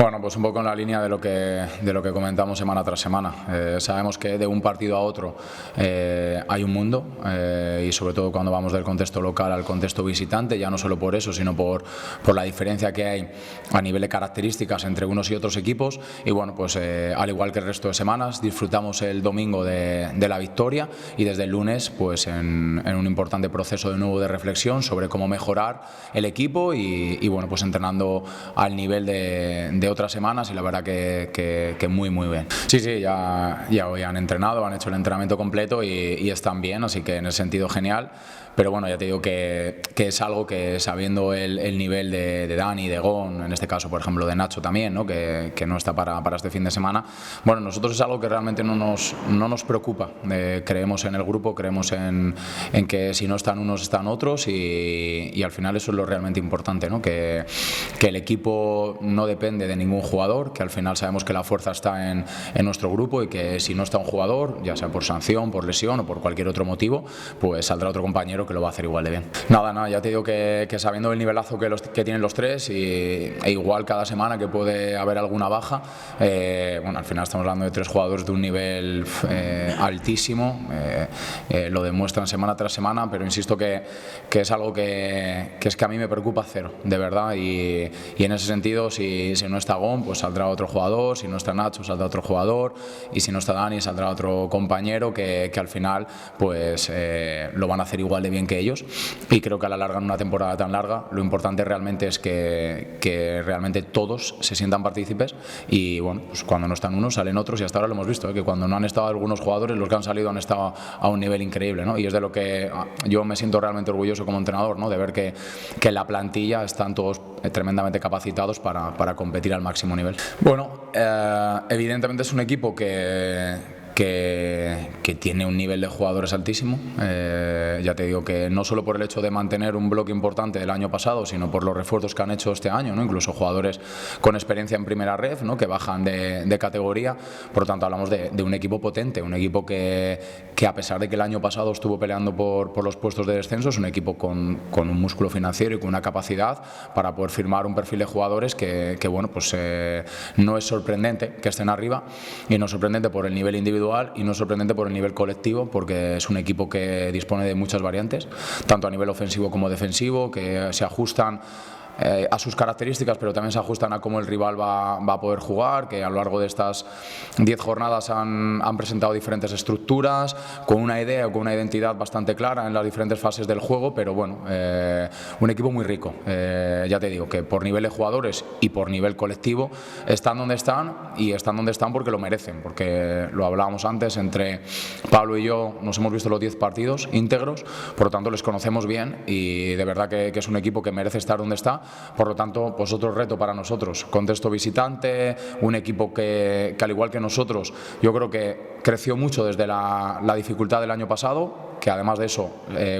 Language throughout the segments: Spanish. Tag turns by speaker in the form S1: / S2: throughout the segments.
S1: Bueno, pues un poco en la línea de lo que comentamos semana tras semana. Sabemos que de un partido a otro hay un mundo y sobre todo cuando vamos del contexto local al contexto visitante, ya no solo por eso, sino por la diferencia que hay a nivel de características entre unos y otros equipos. Y bueno, pues al igual que el resto de semanas, disfrutamos el domingo de la victoria y desde el lunes pues en un importante proceso de nuevo de reflexión sobre cómo mejorar el equipo y bueno, pues entrenando al nivel de otras semanas y la verdad que muy bien. Sí, ya hoy han entrenado, han hecho el entrenamiento completo y están bien, así que en ese sentido genial. Pero bueno, ya te digo que es algo que sabiendo el nivel de Dani, de Gon, en este caso por ejemplo de Nacho también, ¿no? Que no está para este fin de semana, bueno, nosotros es algo que realmente no nos preocupa. Creemos en el grupo, creemos en que si no están unos están otros y al final eso es lo realmente importante, ¿no? Que el equipo no depende de ningún jugador, que al final sabemos que la fuerza está en nuestro grupo y que si no está un jugador, ya sea por sanción, por lesión o por cualquier otro motivo, pues saldrá otro compañero que lo va a hacer igual de bien. Nada, ya te digo que sabiendo el nivelazo que tienen los tres e igual cada semana que puede haber alguna baja, bueno, al final estamos hablando de tres jugadores de un nivel altísimo, lo demuestran semana tras semana, pero insisto que es algo que a mí me preocupa cero, de verdad, y en ese sentido si no está Gon, pues saldrá otro jugador, si no está Nacho saldrá otro jugador y si no está Dani saldrá otro compañero que al final pues lo van a hacer igual de bien que ellos y creo que a la larga en una temporada tan larga lo importante realmente es que realmente todos se sientan partícipes y bueno, pues cuando no están unos salen otros y hasta ahora lo hemos visto, que cuando no han estado algunos jugadores los que han salido han estado a un nivel increíble, ¿no? Y es de lo que yo me siento realmente orgulloso como entrenador, ¿no? De ver que en la plantilla están todos tremendamente capacitados para competir al máximo nivel. Bueno, evidentemente es un equipo que tiene un nivel de jugadores altísimo. Ya te digo que no solo por el hecho de mantener un bloque importante del año pasado, sino por los refuerzos que han hecho este año, ¿no? Incluso jugadores con experiencia en primera red, ¿no? Que bajan de categoría. Por lo tanto, hablamos de un equipo potente, un equipo que a pesar de que el año pasado estuvo peleando por los puestos de descenso, es un equipo con un músculo financiero y con una capacidad para poder firmar un perfil de jugadores que bueno, pues no es sorprendente que estén arriba y no es sorprendente por el nivel individual y no es sorprendente por el nivel colectivo, porque es un equipo que dispone de muchas variantes, tanto a nivel ofensivo como defensivo, que se ajustan a sus características, pero también se ajustan a cómo el rival va a poder jugar, que a lo largo de estas 10 jornadas han presentado diferentes estructuras, con una idea o con una identidad bastante clara en las diferentes fases del juego, pero bueno, un equipo muy rico. Ya te digo que por nivel de jugadores y por nivel colectivo están donde están y están donde están porque lo merecen, porque lo hablábamos antes, entre Pablo y yo nos hemos visto los 10 partidos íntegros, por lo tanto les conocemos bien y de verdad que es un equipo que merece estar donde está. Por lo tanto, pues otro reto para nosotros, contexto visitante, un equipo que al igual que nosotros, yo creo que creció mucho desde la dificultad del año pasado, que además de eso,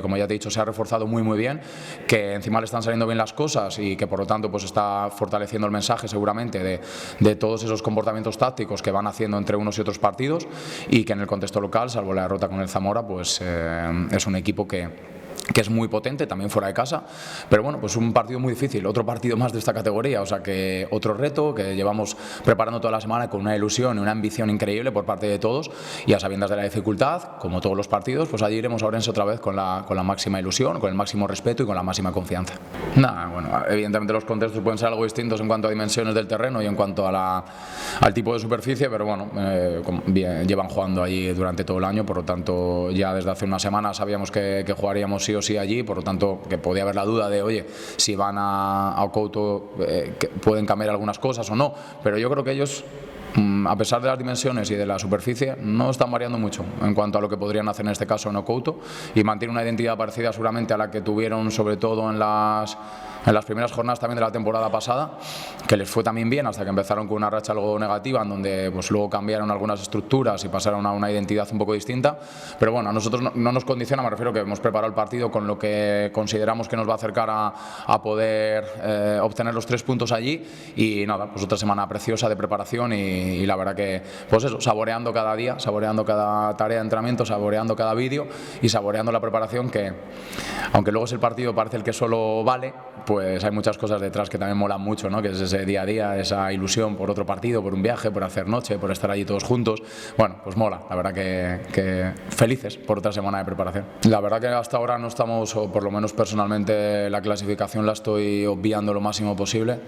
S1: como ya te he dicho, se ha reforzado muy bien, que encima le están saliendo bien las cosas y que por lo tanto pues está fortaleciendo el mensaje seguramente de todos esos comportamientos tácticos que van haciendo entre unos y otros partidos y que en el contexto local, salvo la derrota con el Zamora, pues es un equipo que es muy potente, también fuera de casa, pero bueno, pues un partido muy difícil, otro partido más de esta categoría, o sea que otro reto que llevamos preparando toda la semana con una ilusión y una ambición increíble por parte de todos y a sabiendas de la dificultad, como todos los partidos, pues allí iremos a Orense otra vez con la máxima ilusión, con el máximo respeto y con la máxima confianza. Nada, bueno, evidentemente los contextos pueden ser algo distintos en cuanto a dimensiones del terreno y en cuanto al tipo de superficie, pero bueno, llevan jugando allí durante todo el año, por lo tanto ya desde hace una semana sabíamos que jugaríamos sí o sí allí, por lo tanto que podía haber la duda de oye, si van a Couto pueden cambiar algunas cosas o no, pero yo creo que ellos, a pesar de las dimensiones y de la superficie, no están variando mucho en cuanto a lo que podrían hacer en este caso en Couto y mantienen una identidad parecida seguramente a la que tuvieron sobre todo en las primeras jornadas también de la temporada pasada, que les fue también bien hasta que empezaron con una racha algo negativa en donde pues luego cambiaron algunas estructuras y pasaron a una identidad un poco distinta, pero bueno, a nosotros no nos condiciona, me refiero que hemos preparado el partido con lo que consideramos que nos va a acercar a poder obtener los 3 puntos allí y nada, pues otra semana preciosa de preparación y la verdad que pues eso, saboreando cada día, saboreando cada tarea de entrenamiento, saboreando cada vídeo y saboreando la preparación que, aunque luego es el partido parece el que solo vale, pues hay muchas cosas detrás que también molan mucho, ¿no? Que es ese día a día, esa ilusión por otro partido, por un viaje, por hacer noche, por estar allí todos juntos. Bueno, pues mola, la verdad que felices por otra semana de preparación. La verdad que hasta ahora no estamos, o por lo menos personalmente, la clasificación la estoy obviando lo máximo posible.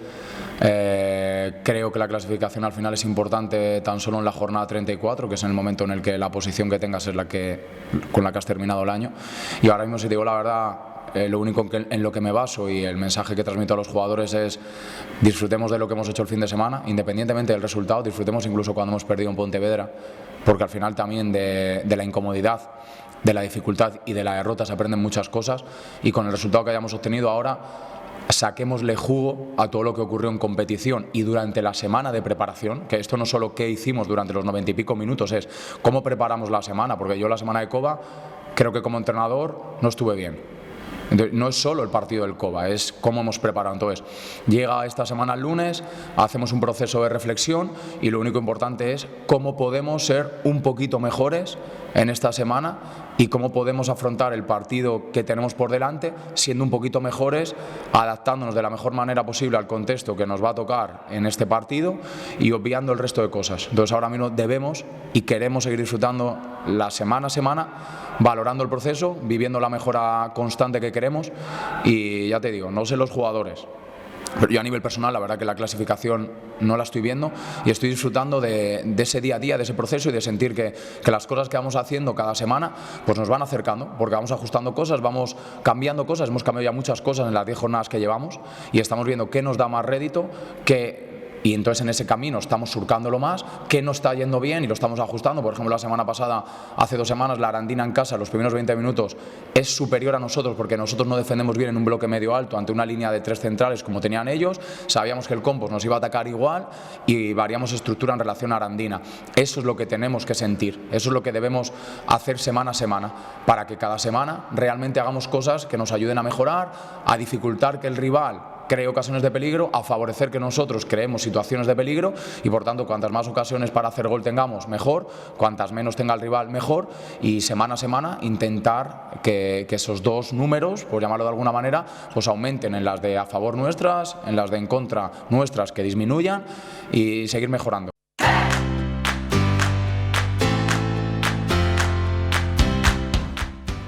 S1: Creo que la clasificación al final es importante tan solo en la jornada 34, que es en el momento en el que la posición que tengas es con la que has terminado el año. Y ahora mismo, si te digo la verdad, lo único en lo que me baso y el mensaje que transmito a los jugadores es: disfrutemos de lo que hemos hecho el fin de semana, independientemente del resultado, disfrutemos incluso cuando hemos perdido en Pontevedra, porque al final también de la incomodidad, de la dificultad y de la derrota se aprenden muchas cosas, y con el resultado que hayamos obtenido ahora, saquémosle jugo a todo lo que ocurrió en competición y durante la semana de preparación, que esto no solo qué hicimos durante los 90 y pico minutos, es cómo preparamos la semana, porque yo la semana de Coba creo que como entrenador no estuve bien. Entonces, no es solo el partido del Coba, es cómo hemos preparado. Entonces, llega esta semana el lunes, hacemos un proceso de reflexión y lo único importante es cómo podemos ser un poquito mejores en esta semana y cómo podemos afrontar el partido que tenemos por delante siendo un poquito mejores, adaptándonos de la mejor manera posible al contexto que nos va a tocar en este partido y obviando el resto de cosas. Entonces, ahora mismo debemos y queremos seguir disfrutando la semana a semana, valorando el proceso, viviendo la mejora constante que queremos. Y ya te digo, no sé los jugadores, pero yo a nivel personal la verdad que la clasificación no la estoy viendo y estoy disfrutando de ese día a día, de ese proceso y de sentir que las cosas que vamos haciendo cada semana pues nos van acercando, porque vamos ajustando cosas, vamos cambiando cosas, hemos cambiado ya muchas cosas en las 10 jornadas que llevamos y estamos viendo qué nos da más rédito, y entonces en ese camino estamos surcándolo más, qué no está yendo bien y lo estamos ajustando. Por ejemplo, la semana pasada, hace 2 semanas, la Arandina en casa, los primeros 20 minutos, es superior a nosotros porque nosotros no defendemos bien en un bloque medio alto ante una línea de 3 centrales como tenían ellos. Sabíamos que el Compos nos iba a atacar igual y variamos estructura en relación a Arandina. Eso es lo que tenemos que sentir, eso es lo que debemos hacer semana a semana, para que cada semana realmente hagamos cosas que nos ayuden a mejorar, a dificultar que el rival cree ocasiones de peligro, a favorecer que nosotros creemos situaciones de peligro y por tanto cuantas más ocasiones para hacer gol tengamos mejor, cuantas menos tenga el rival mejor, y semana a semana intentar que esos dos números, por llamarlo de alguna manera, pues aumenten en las de a favor nuestras, en las de en contra nuestras que disminuyan y seguir mejorando.